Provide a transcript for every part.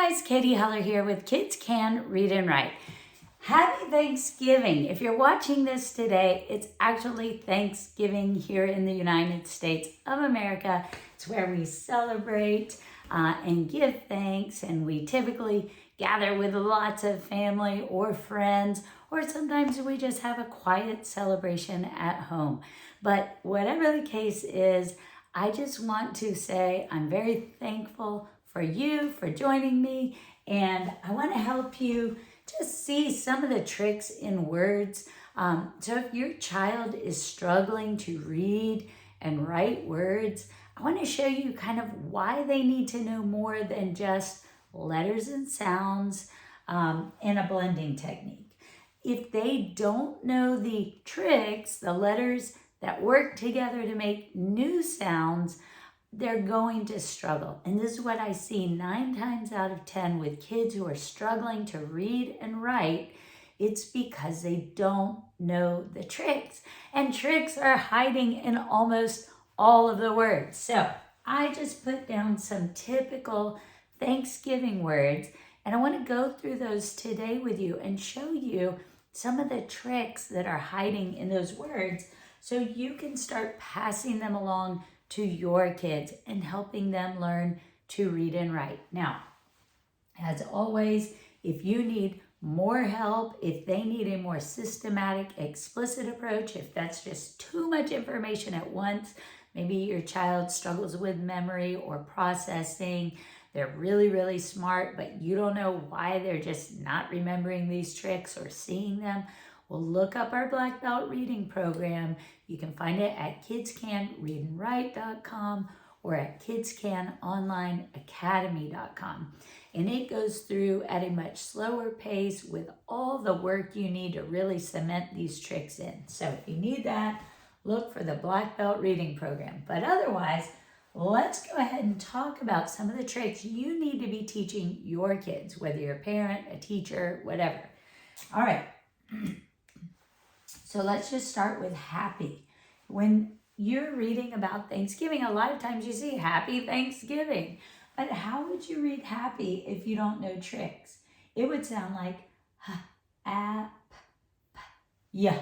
guys, Katy Huller here with Kids Can Read and Write. Happy Thanksgiving. If you're watching this today, it's actually Thanksgiving here in the United States of America. It's where we celebrate and give thanks, and we typically gather with lots of family or friends, or sometimes we just have a quiet celebration at home. But whatever the case is, I just want to say I'm very thankful for you for joining me, and I want to help you just see some of the tricks in words. So if your child is struggling to read and write words, I want to show you kind of why they need to know more than just letters and sounds and a blending technique. If they don't know the tricks, the letters that work together to make new sounds, they're going to struggle. And this is what I see 9 times out of 10 with kids who are struggling to read and write. It's because they don't know the tricks. And tricks are hiding in almost all of the words. So I just put down some typical Thanksgiving words, and I want to go through those today with you and show you some of the tricks that are hiding in those words so you can start passing them along to your kids and helping them learn to read and write. Now, as always, if you need more help, if they need a more systematic, explicit approach, if that's just too much information at once, maybe your child struggles with memory or processing, they're really, really smart, but you don't know why they're just not remembering these tricks or seeing them, well, look up our Black Belt reading program. You can find it at kidscanreadandwrite.com or at kidscanonlineacademy.com. And it goes through at a much slower pace with all the work you need to really cement these tricks in. So if you need that, look for the Black Belt reading program. But otherwise, let's go ahead and talk about some of the tricks you need to be teaching your kids, whether you're a parent, a teacher, whatever. All right. So let's just start with happy. When you're reading about Thanksgiving, a lot of times you see Happy Thanksgiving. But how would you read happy if you don't know tricks? It would sound like yeah,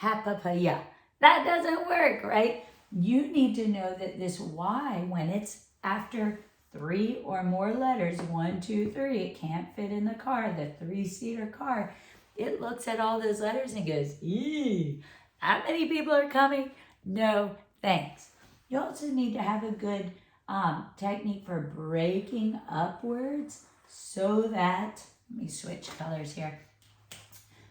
hapapaya. That doesn't work, right? You need to know that this Y, when it's after 3 or more letters, 1, 2, 3, it can't fit in the car, the 3-seater car. It looks at all those letters and goes, eee, that many people are coming? No, thanks. You also need to have a good technique for breaking up words so that, let me switch colors here,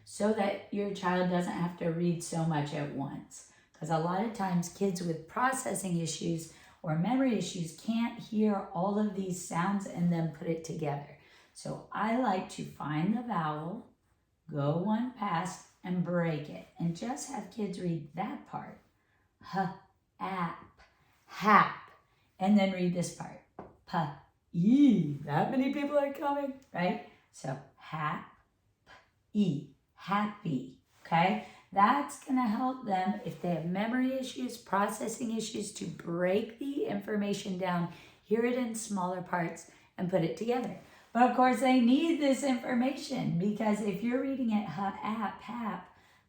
so that your child doesn't have to read so much at once. Because a lot of times kids with processing issues or memory issues can't hear all of these sounds and then put it together. So I like to find the vowel, go one past, and break it. And just have kids read that part. H-ap, hap. And then read this part. P-e. That many people are coming, right? So hap-e, happy, okay? That's going to help them if they have memory issues, processing issues, to break the information down, hear it in smaller parts, and put it together. But of course, they need this information because if you're reading it ha-ap, hap,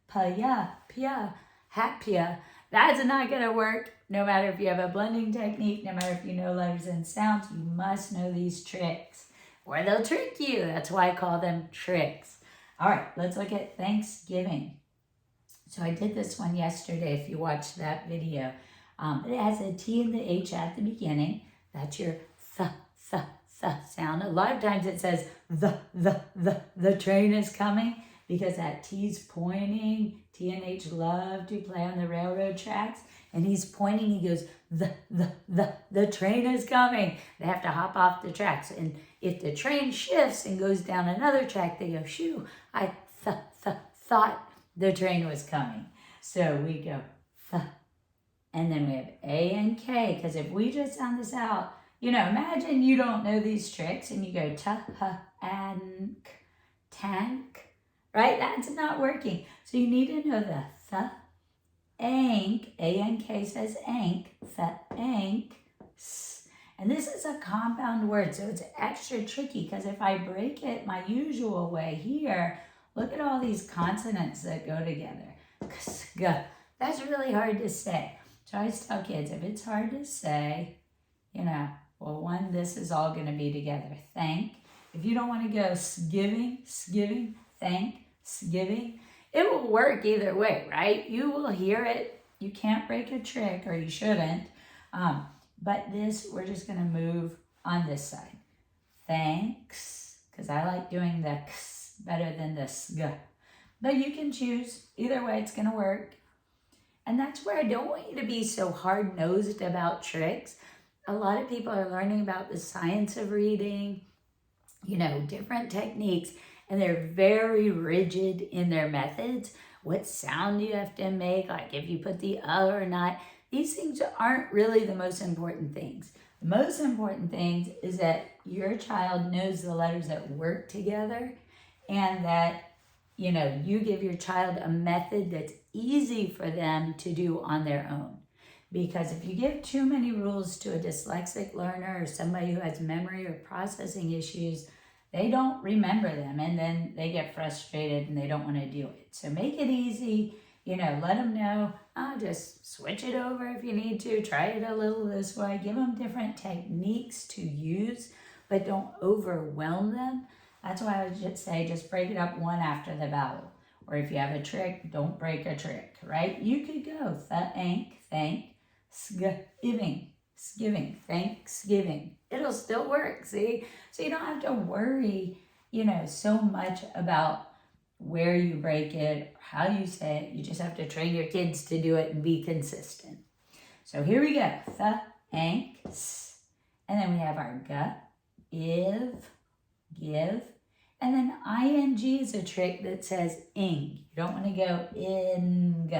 pa-ya, pia, hap-pia, that's not going to work. No matter if you have a blending technique, no matter if you know letters and sounds, you must know these tricks or they'll trick you. That's why I call them tricks. All right, let's look at Thanksgiving. So I did this one yesterday if you watched that video. It has a T and the H at the beginning. That's your th sound. A lot of times it says the train is coming because that T's pointing. T and H love to play on the railroad tracks. And he's pointing, he goes, the train is coming. They have to hop off the tracks. And if the train shifts and goes down another track, they go, shoo, I thought the train was coming. So we go, and then we have A and K, because if we just sound this out, you know, imagine you don't know these tricks and you go and tank, right? That's not working. So you need to know the ank, A and K says ank, ank, And this is a compound word, so it's extra tricky because if I break it my usual way here, look at all these consonants that go together. That's really hard to say. So I always tell kids, if it's hard to say, you know, well, one, this is all going to be together. Thank. If you don't want to go giving, thank, giving, it will work either way, right? You will hear it. You can't break a trick, or you shouldn't. But this, we're just going to move on this side. Thanks, because I like doing the x better than the sg. But you can choose. Either way, it's going to work. And that's where I don't want you to be so hard-nosed about tricks. A lot of people are learning about the science of reading, you know, different techniques, and they're very rigid in their methods. What sound you have to make, like if you put the or not. These things aren't really the most important things. The most important thing is that your child knows the letters that work together, and that, you know, you give your child a method that's easy for them to do on their own. Because if you give too many rules to a dyslexic learner or somebody who has memory or processing issues, they don't remember them, and then they get frustrated and they don't want to do it. So make it easy, you know, let them know, just switch it over if you need to, try it a little this way, give them different techniques to use, but don't overwhelm them. That's why I would just say, just break it up one after the vowel. Or if you have a trick, don't break a trick, right? You could go thank, giving, Thanksgiving. It'll still work, see? So you don't have to worry, you know, so much about where you break it, or how you say it. You just have to train your kids to do it and be consistent. So here we go. Thanks. And then we have our give. And then ing is a trick that says ing. You don't want to go ing,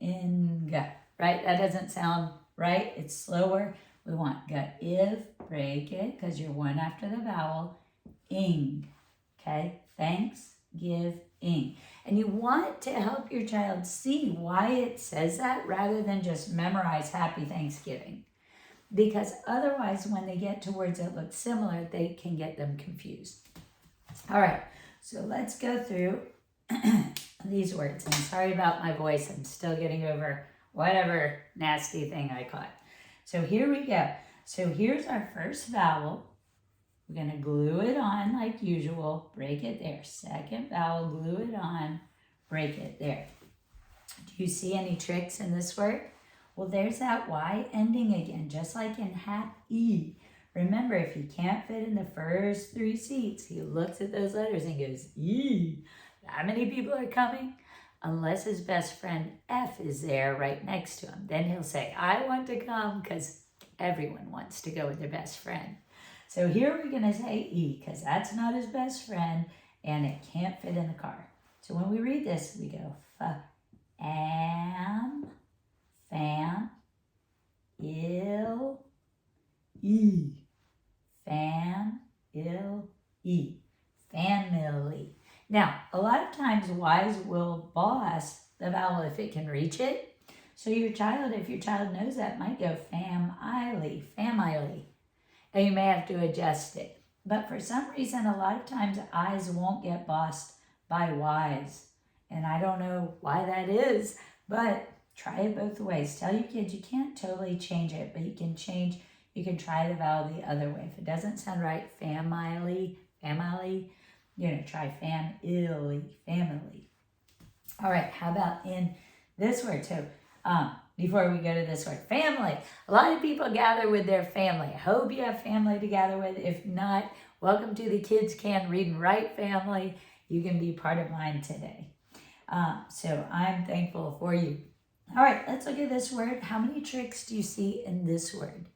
ing, right? That doesn't sound right. It's slower. We want break it, because you're one after the vowel, ing, okay? Thanks, give, ing. And you want to help your child see why it says that rather than just memorize Happy Thanksgiving. Because otherwise, when they get to words that look similar, they can get them confused. All right, so let's go through these words. And sorry about my voice. I'm still getting over whatever nasty thing I caught. So here we go. So here's our first vowel. We're going to glue it on like usual. Break it there. Second vowel, glue it on. Break it there. Do you see any tricks in this word? Well, there's that Y ending again, just like in happy. Remember, if he can't fit in the first 3 seats, he looks at those letters and goes, E. How many people are coming? Unless his best friend F is there right next to him. Then he'll say, I want to come, because everyone wants to go with their best friend. So here we're going to say E, because that's not his best friend, and it can't fit in the car. So when we read this, we go, am, fam, ill, e. Fam, ill, e. Family. Now, a lot of times Y's will boss the vowel if it can reach it. So your child, if your child knows that, might go family. And you may have to adjust it. But for some reason, a lot of times I's won't get bossed by Y's. And I don't know why that is, but try it both ways. Tell your kids you can't totally change it, but you can try the vowel the other way. If it doesn't sound right, family, try family. All right, how about in this word? So before we go to this word, family. A lot of people gather with their family. I hope you have family to gather with. If not, welcome to the Kids Can Read and Write family. You can be part of mine today. So I'm thankful for you. All right, let's look at this word. How many tricks do you see in this word?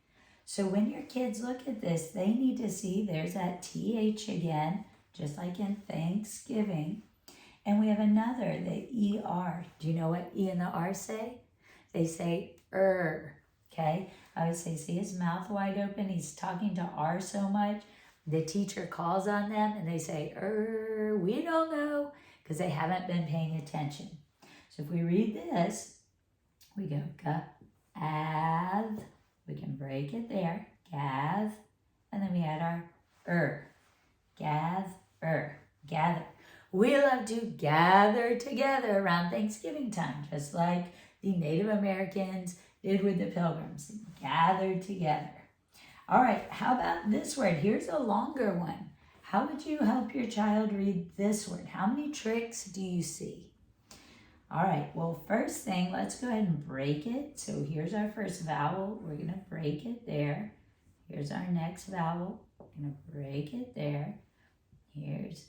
So when your kids look at this, they need to see there's that TH again, just like in Thanksgiving. And we have another, the ER. Do you know what E and the R say? They say okay? I would say, see his mouth wide open. He's talking to R so much. The teacher calls on them and they say, we don't know, because they haven't been paying attention. So if we read this, we go, We can break it there, gath, and then we add our gather, gather. We love to gather together around Thanksgiving time, just like the Native Americans did with the Pilgrims, gathered together. All right, how about this word? Here's a longer one. How would you help your child read this word? How many tricks do you see? All right, well, first thing, let's go ahead and break it. So here's our first vowel. We're going to break it there. Here's our next vowel. We're going to break it there. Here's,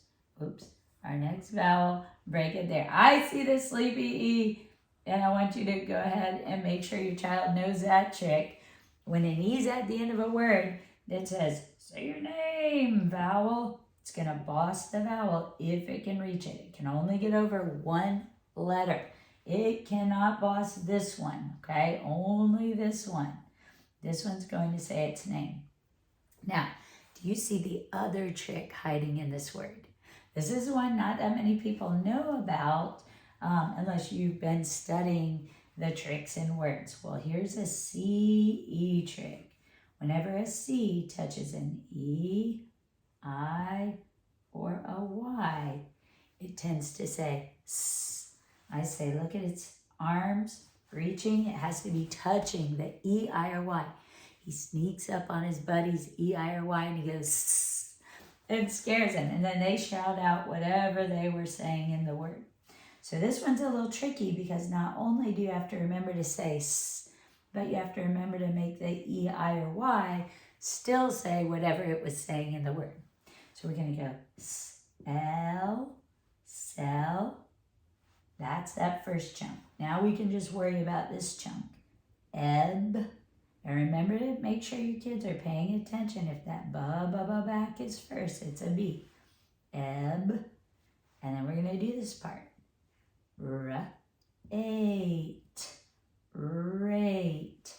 our next vowel. Break it there. I see the sleepy E, and I want you to go ahead and make sure your child knows that trick. When an E's at the end of a word that says, say your name, vowel, it's going to boss the vowel if it can reach it. It can only get over one letter. It cannot boss this one, okay? Only this one. This one's going to say its name. Now, do you see the other trick hiding in this word? This is one not that many people know about unless you've been studying the tricks in words. Well, here's a C-E trick. Whenever a C touches an E, I, or a Y, it tends to say S. I say, look at its arms reaching. It has to be touching the E, I, or Y. He sneaks up on his buddy's E, I, or Y, and he goes S. It scares them, and then they shout out whatever they were saying in the word. So this one's a little tricky because not only do you have to remember to say S, but you have to remember to make the E, I, or Y still say whatever it was saying in the word. So we're going to go S-L, sell. That's that first chunk. Now we can just worry about this chunk. Ebb. And remember to make sure your kids are paying attention. If that ba back is first, it's a B. Ebb. And then we're going to do this part. Rate. Rate.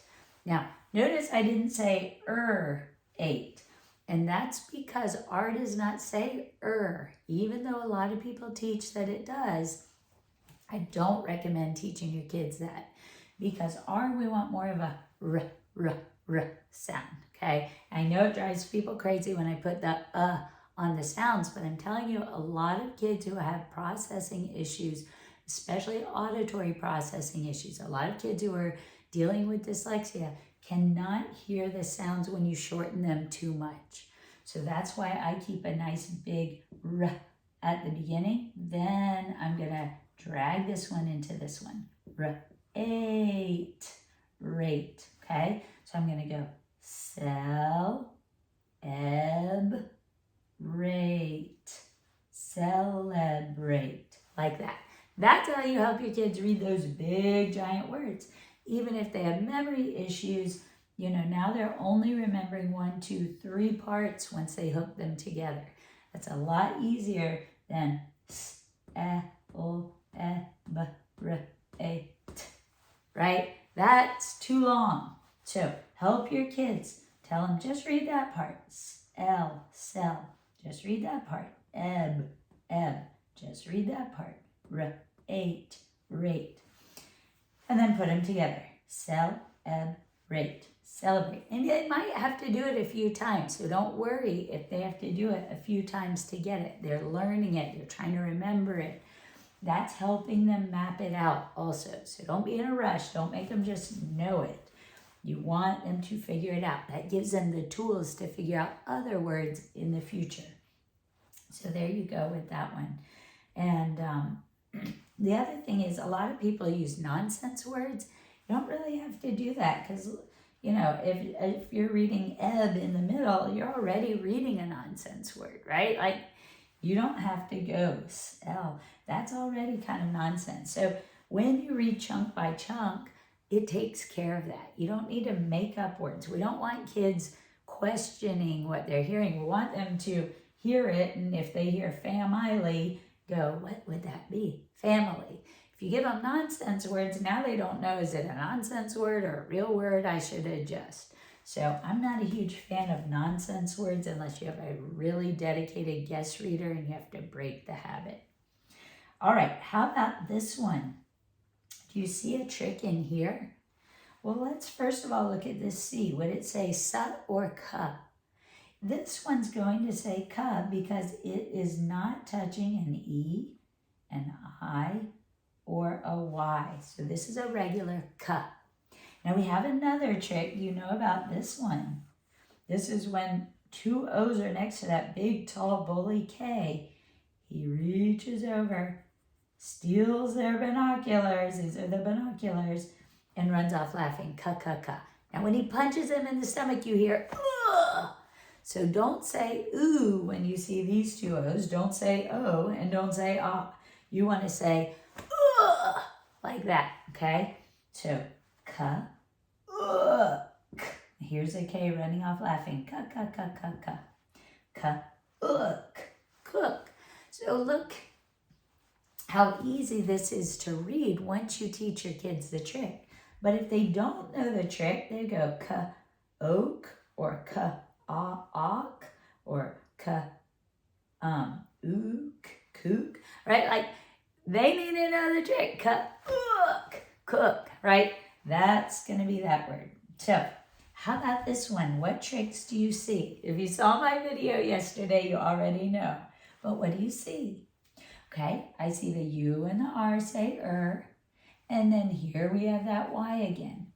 Now, notice I didn't say ate. And that's because R does not say even though a lot of people teach that it does. I don't recommend teaching your kids that because R, we want more of a r sound, okay? I know it drives people crazy when I put the on the sounds, but I'm telling you, a lot of kids who have processing issues, especially auditory processing issues, a lot of kids who are dealing with dyslexia cannot hear the sounds when you shorten them too much. So that's why I keep a nice big r at the beginning. Then I'm going to drag this one into this one. Rate. Okay? So I'm going to go sell, ebb, rate. Celebrate. Like that. That's how you help your kids read those big, giant words. Even if they have memory issues, now they're only remembering 1, 2, 3 parts once they hook them together. That's a lot easier than right? That's too long. So help your kids. Tell them, just read that part. Sell. Just read that part. Ebb. Just read that part. Rate. And then put them together. Sell, ebb, rate. Celebrate. And they might have to do it a few times, so don't worry if they have to do it a few times to get it. They're learning it. They're trying to remember it. That's helping them map it out also. So don't be in a rush. Don't make them just know it. You want them to figure it out. That gives them the tools to figure out other words in the future. So there you go with that one. And the other thing is a lot of people use nonsense words. You don't really have to do that because, if you're reading ebb in the middle, you're already reading a nonsense word, right? Like, you don't have to go sell. That's already kind of nonsense. So when you read chunk by chunk, it takes care of that. You don't need to make up words. We don't want kids questioning what they're hearing. We want them to hear it, and if they hear family, go, what would that be? Family. If you give them nonsense words, now they don't know, is it a nonsense word or a real word? I should adjust. So I'm not a huge fan of nonsense words unless you have a really dedicated guest reader and you have to break the habit. All right, how about this one? Do you see a trick in here? Well, let's first of all look at this C. Would it say sa or ka? This one's going to say ka because it is not touching an E, an I, or a Y. So this is a regular ka. Now we have another trick. You know about this one. This is when two O's are next to that big, tall, bully K. He reaches over, steals their binoculars, these are the binoculars, and runs off laughing, ka, ka, ka. Now when he punches him in the stomach, you hear, ugh. So don't say ooh when you see these two O's. Don't say oh and don't say ah. You want to say ugh, like that, okay? So ka, ugh. Here's a K running off laughing, ka, ka, ka, ka, ka. Ka, ugh, cook. So look how easy this is to read once you teach your kids the trick. But if they don't know the trick, they go ka, oak, or ka, ook, or ka, ook, kook, right? Like, they need to know the trick. Ka, ook, cook, right? That's going to be that word. So, how about this one? What tricks do you see? If you saw my video yesterday, you already know. But what do you see? Okay, I see the U and the R say and then here we have that Y again.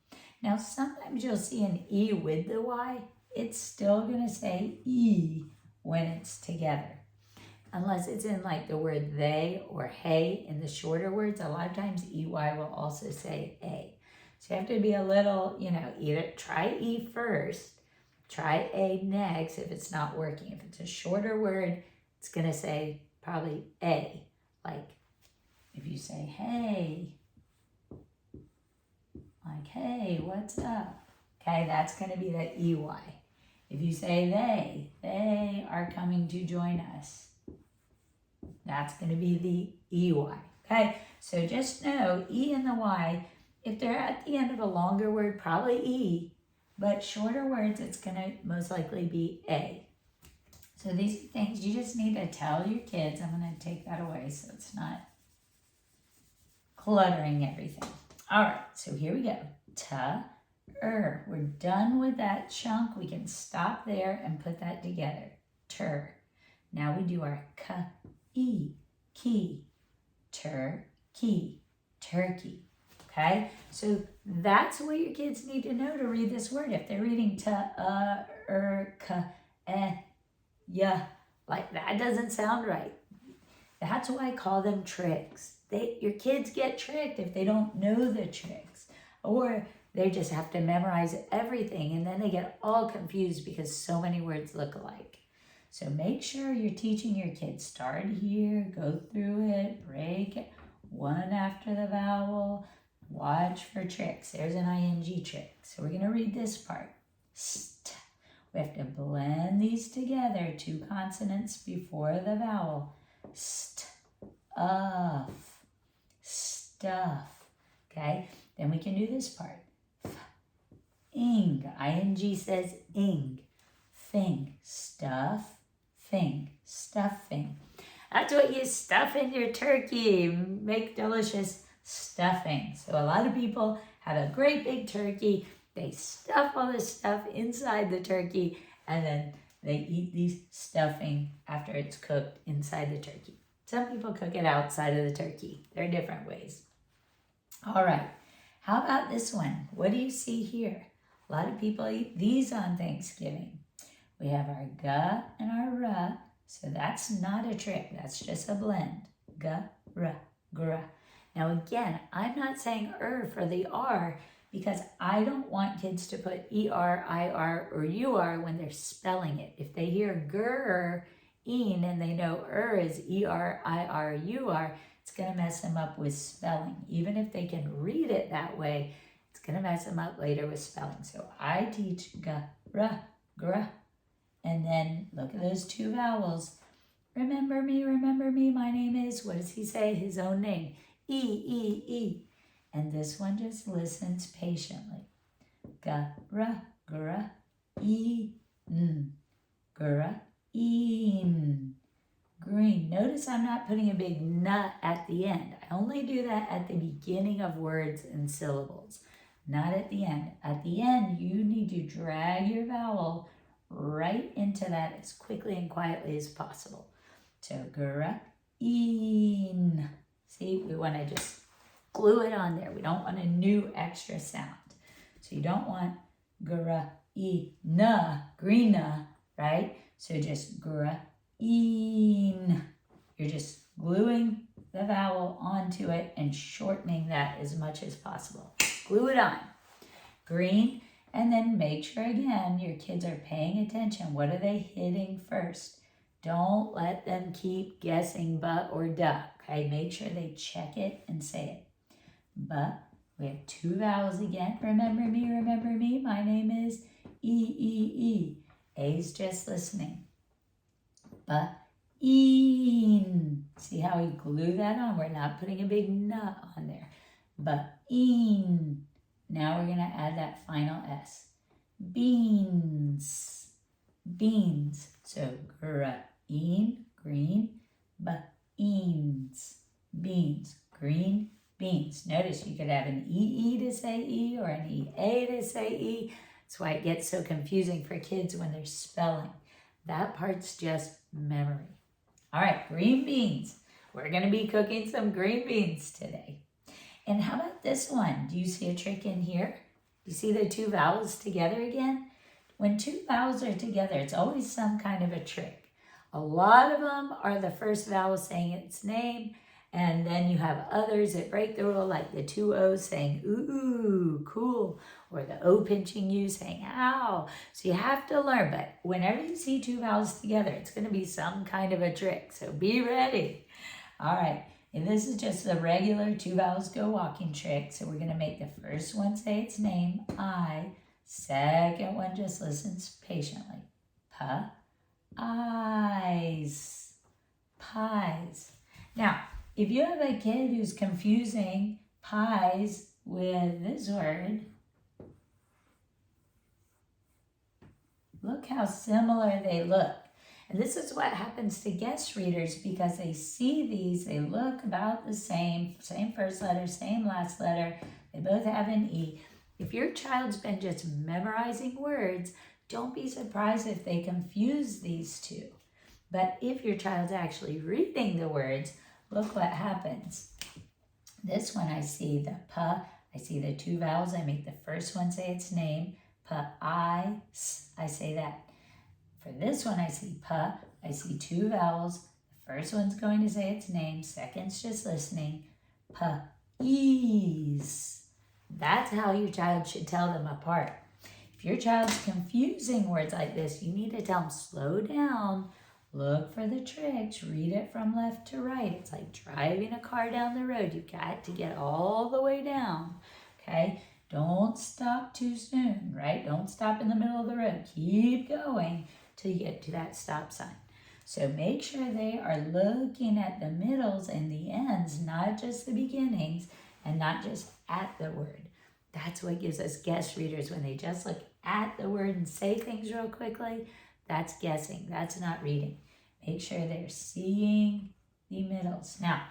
Now, sometimes you'll see an E with the Y. It's still going to say E when it's together. Unless it's in like the word they or hey in the shorter words, a lot of times EY will also say A. So you have to be a little, either try E first, try A next if it's not working. If it's a shorter word, it's going to say probably A. Like if you say, hey, like, hey, what's up? Okay, that's going to be the EY. If you say they are coming to join us. That's going to be the EY. Okay, so just know E and the Y, if they're at the end of a longer word, probably E, but shorter words, it's going to most likely be A. So these are things you just need to tell your kids. I'm going to take that away so it's not cluttering everything. All right, so here we go. Ta, We're done with that chunk. We can stop there and put that together. Tur. Now we do our ka, E, key, turkey, turkey. Okay, so that's what your kids need to know to read this word. If they're reading ta, ka, ya, like that doesn't sound right. That's why I call them tricks. Your kids get tricked if they don't know the tricks, or they just have to memorize everything and then they get all confused because so many words look alike. So make sure you're teaching your kids. Start here, go through it, break it, one after the vowel. Watch for tricks. There's an ing trick. So we're going to read this part. St. We have to blend these together, two consonants before the vowel. St, of, stuff. Okay, then we can do this part. Ing. Ing says ing. Fing. Stuff. Fing. Stuffing. That's what you stuff in your turkey. Make delicious stuffing. So a lot of people have a great big turkey. They stuff all this stuff inside the turkey and then they eat these stuffing after it's cooked inside the turkey. Some people cook it outside of the turkey. There are different ways. All right. How about this one? What do you see here? A lot of people eat these on Thanksgiving. We have our ga and our ra. So that's not a trick. That's just a blend. Ga, ra, gra. Now again, I'm not saying for the R because I don't want kids to put ER, IR, or UR when they're spelling it. If they hear gur, een, and they know is ER, IR, UR, it's going to mess them up with spelling. Even if they can read it that way, it's going to mess them up later with spelling. So I teach ga, ra, gra. And then look at those two vowels. Remember me, my name is, what does he say? His own name. E, E, E. And this one just listens patiently. Ga, ra, gra, e, n. Gra, een. Green. Notice I'm not putting a big nut at the end. I only do that at the beginning of words and syllables. not at the end. At the end, you need to drag your vowel right into that as quickly and quietly as possible. So, in. See, we want to just glue it on there. We don't want a new extra sound. So you don't want green, right? So just in. You're just gluing the vowel onto it and shortening that as much as possible. Glue it on. Green. And then make sure, again, your kids are paying attention. What are they hitting first? Don't let them keep guessing but or duh. Okay, make sure they check it and say it. But we have two vowels again. Remember me. My name is E. A's just listening. But in. See how we glue that on? We're not putting a big nut on there. But in. Now we're going to add that final S. Beans. So green, beans. Beans, green beans. Notice you could have an E to say E or an EA to say E. That's why it gets so confusing for kids when they're spelling. That part's just memory. All right, green beans. We're going to be cooking some green beans today. And how about this one? Do you see a trick in here? You see the two vowels together again? When two vowels are together, it's always some kind of a trick. A lot of them are the first vowel saying its name, and then you have others that break the rule, like the two O's saying ooh, cool, or the O pinching you saying ow. So you have to learn, but whenever you see two vowels together, it's going to be some kind of a trick, so be ready. All right, and this is just the regular two vowels go walking trick, so we're going to make the first one say its name, I. Second one just listens patiently. Eyes. Pies. Now, if you have a kid who's confusing pies with this word, look how similar they look. And this is what happens to guest readers because they see these, they look about the same first letter, same last letter, they both have an E. If your child's been just memorizing words, don't be surprised if they confuse these two. But if your child's actually reading the words, look what happens. This one I see the P, I see the two vowels, I make the first one say its name, I say that. For this one I see P, I see two vowels, the first one's going to say its name, second's just listening, E's. That's how your child should tell them apart. If your child's confusing words like this, you need to tell them, slow down, look for the tricks, read it from left to right. It's like driving a car down the road. You've got to get all the way down, okay? Don't stop too soon, right? Don't stop in the middle of the road. Keep going till you get to that stop sign. So make sure they are looking at the middles and the ends, not just the beginnings, and not just at the word. That's what gives us guest readers when they just look at the word and say things real quickly. That's guessing. That's not reading. Make sure they're seeing the middles. Now,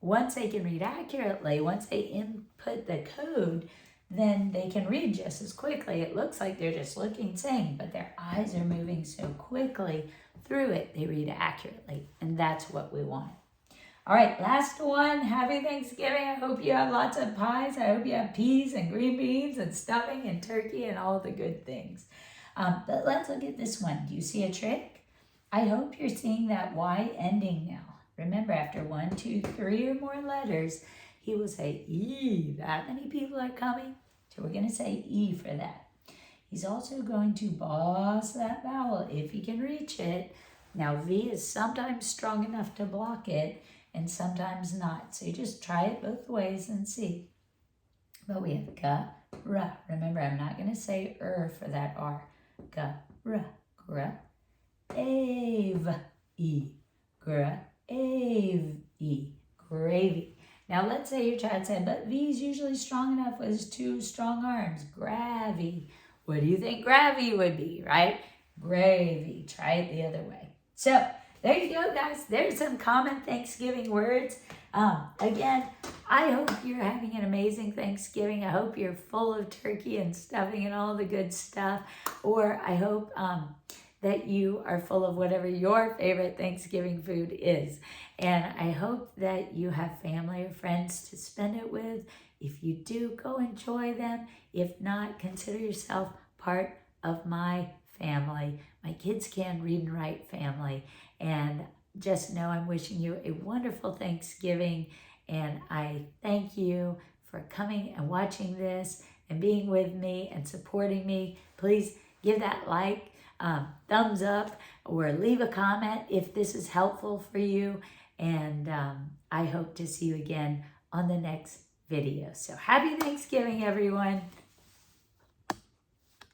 once they can read accurately, once they input the code, then they can read just as quickly. It looks like they're just looking, saying, but their eyes are moving so quickly through it, they read accurately. And that's what we want. All right, last one. Happy Thanksgiving. I hope you have lots of pies. I hope you have peas and green beans and stuffing and turkey and all the good things. But let's look at this one. Do you see a trick? I hope you're seeing that Y ending now. Remember, after 1, 2, 3 or more letters, he will say E. That many people are coming. So we're going to say E for that. He's also going to boss that vowel if he can reach it. Now, V is sometimes strong enough to block it, and sometimes not. So you just try it both ways and see. But we have ga, ra. Remember, I'm not going to say for that R. Ga, ra, gra, ave, e, gra, ave, e, gravy. Now let's say your child said, but V is usually strong enough with his two strong arms. Gravy. What do you think gravy would be, right? Gravy. Try it the other way. So, there you go, guys. There's some common Thanksgiving words. Again, I hope you're having an amazing Thanksgiving. I hope you're full of turkey and stuffing and all the good stuff. Or I hope that you are full of whatever your favorite Thanksgiving food is. And I hope that you have family or friends to spend it with. If you do, go enjoy them. If not, consider yourself part of my family, my Kids Can Read and Write family. And just know I'm wishing you a wonderful Thanksgiving. And I thank you for coming and watching this and being with me and supporting me. Please give that like, thumbs up, or leave a comment if this is helpful for you. And I hope to see you again on the next video. So happy Thanksgiving, everyone.